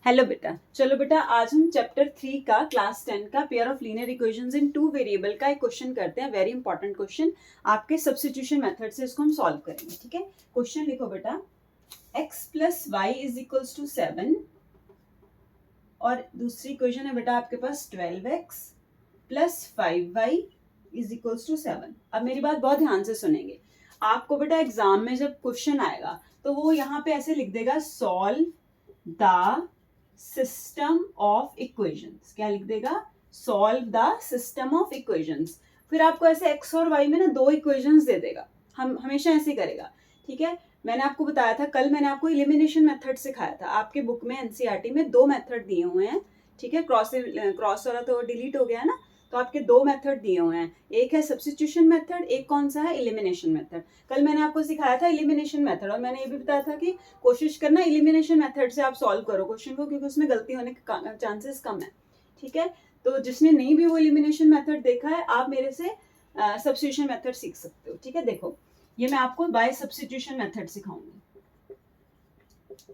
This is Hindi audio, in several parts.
हेलो बेटा, चलो बेटा आज हम चैप्टर 3 का क्लास 10 का pair of linear equations in two variable का एक क्वेश्चन करते हैं। वेरी इंपॉर्टेंट क्वेश्चन, आपके सब्स्टिट्यूशन मेथड से इसको हम सॉल्व करेंगे। ठीक है, क्वेश्चन लिखो बेटा, x plus y is equals to 7 और दूसरी इक्वेशन है बेटा आपके पास 12x plus 5y is equals to 7। अब मेरी बात बहुत ध्यान से सुनेंगे। आपको बेटा एग्जाम में जब क्वेश्चन आएगा तो वो यहाँ पे ऐसे लिख देगा, solve the system of equations. क्या लिख देगा? Solve the system of equations. फिर आपको ऐसे x और y में ना दो इक्वेशंस दे देगा, हम हमेशा ऐसे ही करेगा। ठीक है, मैंने आपको बताया था कल, मैंने आपको एलिमिनेशन मेथड सिखाया था। आपके बुक में एनसीईआरटी में दो मेथड दिए हुए हैं। ठीक है, क्रॉस वाला तो डिलीट हो गया है ना, तो आपके दो मेथड दिए हुए हैं, एक है सब्स्टिट्यूशन मेथड, एक कौन सा है? Elimination method. कल मैंने आपको सिखाया था एलिमिनेशन मेथड और मैंने ये भी बताया था कि कोशिश करना एलिमिनेशन मेथड से आप सॉल्व करो क्वेश्चन को, क्योंकि उसमें गलती होने के चांसेस कम है। ठीक है, तो जिसने नहीं भी वो एलिमिनेशन मेथड देखा है, आप मेरे से सब्स्टिट्यूशन मेथड सीख सकते हो। ठीक है, देखो ये मैं आपको बाय सब्स्टिट्यूशन मेथड सिखाऊंगी।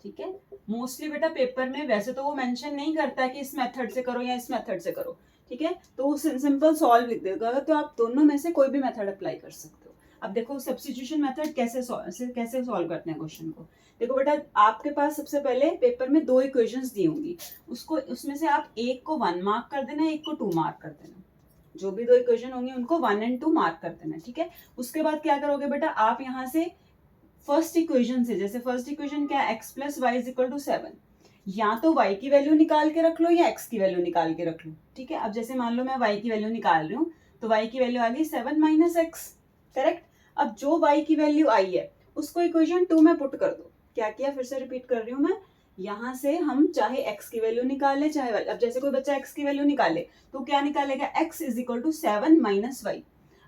ठीक है, मोस्टली बेटा पेपर में वैसे तो वो मेंशन नहीं करता है कि इस मेथड से करो या इस मेथड से करो। ठीक है, तो वो सिंपल सॉल्व लिख देगा, तो आप दोनों में से कोई भी मेथड अप्लाई कर सकते हो। अब देखो सब्स्टिट्यूशन मेथड कैसे सॉल्व करते हैं क्वेश्चन को। देखो बेटा, आपके पास सबसे पहले पेपर में दो इक्वेशंस दी होंगी, उसमें से आप एक को 1 मार्क कर देना, एक को 2 मार्क कर देना। जो भी दो इक्वेशन होंगी उनको 1 और 2 मार्क कर देना। ठीक है, उसके बाद क्या करोगे बेटा, आप यहाँ से फर्स्ट इक्वेशन से, जैसे फर्स्ट इक्वेशन क्या है, x plus y is equal to 7, या तो y की वैल्यू निकाल के रख लो या x की वैल्यू निकाल के रख लो। ठीक है, अब जैसे मान लो मैं y की वैल्यू निकाल रही हूँ, तो y की वैल्यू आ गई 7 माइनस एक्स। करेक्ट। अब जो y की वैल्यू आई है उसको इक्वेशन 2 में पुट कर दो। क्या किया, फिर से रिपीट कर रही हूँ मैं। यहाँ से हम चाहे x की वैल्यू निकाले, चाहे अब जैसे कोई बच्चा x की वैल्यू निकाले तो क्या निकालेगा, x is equal to 7 minus y.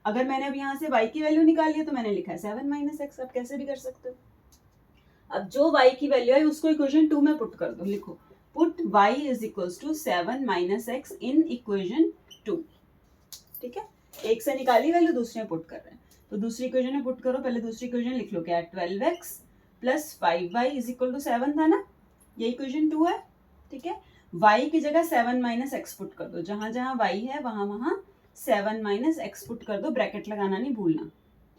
अगर मैंने अब यहाँ से y की वैल्यू निकाली है तो मैंने लिखा है 7 माइनस एक्स। आप कैसे भी कर सकते हो। अब जो y की वैल्यू है उसको इक्वेशन 2 में पुट कर दो। लिखो, put y is equals to 7 minus x in equation 2। ठीक है, एक से निकाली वैल्यू, दूसरे में पुट कर रहे हैं, तो दूसरी इक्वेशन में पुट करो। पहले दूसरी इक्वेशन लिख लो, क्या है, 12x plus 5y is equal to 7 था ना, ये इक्वेशन 2 है। ठीक है, y की जगह 7 माइनस एक्स पुट कर दो, जहां जहां y है वहां वहां 7 माइनस एक्स पुट कर दो। ब्रैकेट लगाना नहीं भूलना।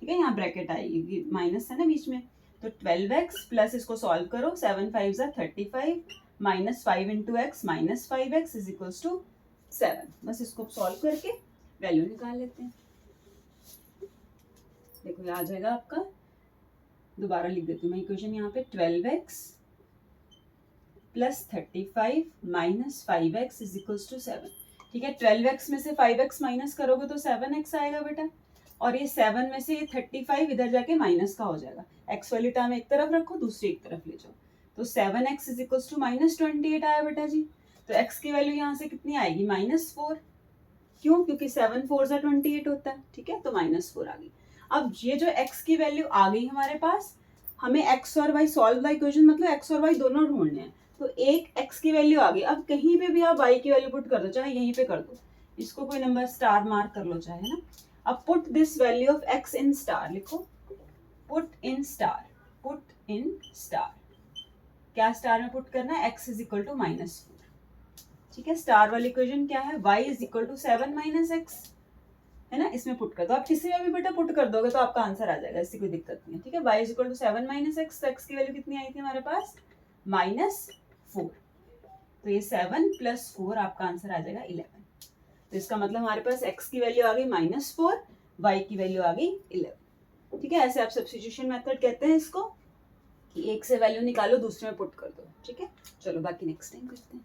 ठीक है, यहाँ ब्रैकेट आएगी, माइनस है ना बीच में, तो 12x प्लस इसको सॉल्व करो, 7 5 जा 35 minus 5 into x minus 5x is equals to 7। बस इसको सॉल्व करके वैल्यू निकाल लेते हैं। देखो ये आ जाएगा आपका, दोबारा लिख देती हूँ मैं इक्वेशन यहाँ पे, 12x plus 35 minus 5x is equals to 7। ठीक है, 12x में से 5x माइनस करोगे तो 7x आएगा बेटा, और ये 7 में से ये 35 इधर जाके माइनस का हो जाएगा। x वाली टर्म एक तरफ रखो, दूसरी एक तरफ ले जाओ, तो 7x is equals to minus 28 आया बेटा जी। तो x की वैल्यू यहाँ से कितनी आएगी, -4। क्यों? क्योंकि 7 4 जा 28 होता है। ठीक है, तो -4 आ गई। अब ये जो x की वैल्यू आ गई हमारे पास, हमें x और y सॉल्व द इक्वेशन, मतलब x और y दोनों ढूंढने हैं। तो एक x की वैल्यू आ गई, अब कहीं पे भी आप y की वैल्यू पुट कर दो, चाहे यहीं पे कर दो, इसको कोई नंबर स्टार मार्क कर लो चाहे, है ना। अब put this value of x in star, लिखो put in star, put in star. क्या स्टार में पुट करना है, x इज इक्वल टू -4। ठीक है, स्टार वाली इक्वेशन क्या है, y is equal to 7 minus x, है ना, इसमें पुट कर दो। आप किसी में भी बेटा पुट कर दोगे तो आपका आंसर आ जाएगा, इससे कोई दिक्कत नहीं है। ठीक है, y is equal to 7 minus x, तो x की वैल्यू कितनी आई थी हमारे पास, -4। तो ये 7 प्लस 4 आपका आंसर आ जाएगा 11। तो इसका मतलब हमारे पास x की वैल्यू आ गई -4, y की वैल्यू आ गई 11। ठीक है, ऐसे आप सब्स्टिट्यूशन मेथड कहते हैं इसको, कि एक से वैल्यू निकालो दूसरे में पुट कर दो। ठीक है, चलो बाकी नेक्स्ट टाइम करते हैं।